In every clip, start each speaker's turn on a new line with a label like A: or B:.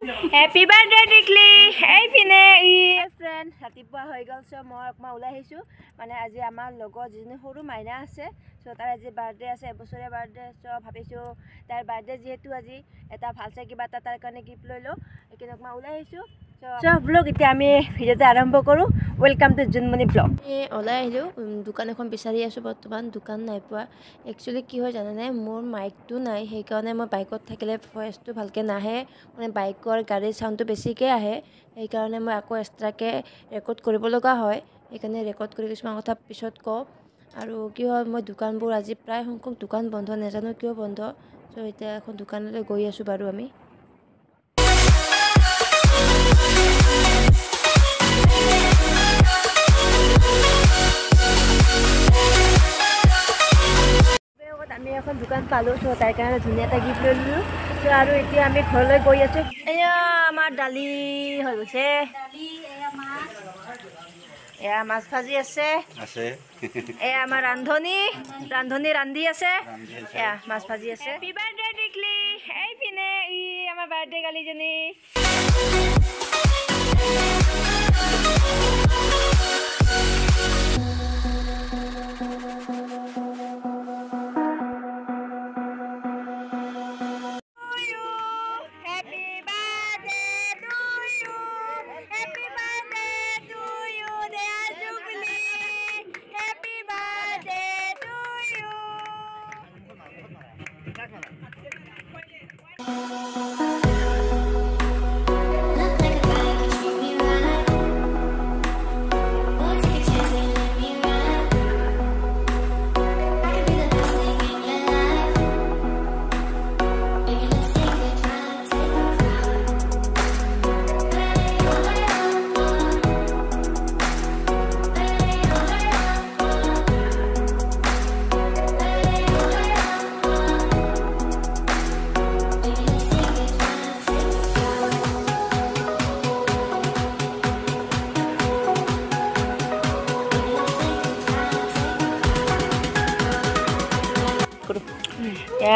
A: Happy birthday, Tikli! Hey, Pine! Hey, friend. Ratipua hoy gol so moi okma ulai hisu. Mane aji amar logo jini horu maina ase. So tar aji birthday ase, ebosore birthday. So bhabisu tar birthday jehetu aji eta bhalse kiba ta tar kane gift loilo. Ekin okma ulai hisu. So vlog ite ami video te arambho koru. Welcome to Junmoni vlog. Olai hilu dukan ekhon bisari asu bortoman dukan nai pua. Actually ki hoy janane mor mic tu nai hei karone moi bike ot thakile voice tu bhalke nahe. Mane bike or gari sound tu beshi ke ahe. Ei karone moi ako extra ke record koribo loga hoy. Ekane record kori kisman kotha pisot ko. Aru ki hoy moi dukan bor aji pray hongkong dukan bondho nejano kyo bondho. So ite ekhon dukanole goi asu baru ami. আমি এখন দোকান পালো তো তাই কাৰণে ধুনিয়া এটা gift ললো তো আৰু এতিয়া আমি ঘৰলৈ গৈ আছো এয়া আমাৰ দালি হৈ গৈছে দালি এয়া মাছ ভাজি আছে এয়া আমাৰ ৰান্ধনী ৰান্ধি আছে এয়া মাছ ভাজি আছে হ্যাপি বাৰ্থডে টিকলি এই পিনে ই আমাৰ বাৰ্থডে গালি জনী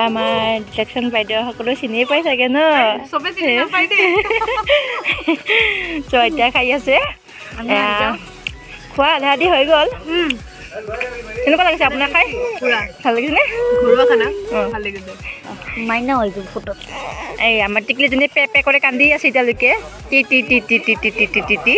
A: আমাৰ ডিটেকশন বাইদেউ সকলো চিনি পাই থাকে ন সবে চিনি পাই দে তো এতিয়া খাই আছে খোৱা আধাদি হৈ গল কেনেকুৱা লাগিছে আপোনাৰ খাই পুৰা ভাল লাগিছে নে ঘৰুৱা খানা ভাল লাগিছে মাইনা হৈ গ'ল ফটো এই আমাৰ টিকলি জনী পে পে কৰে কান্দি আছে এতিয়ালৈকে T T T T T T T T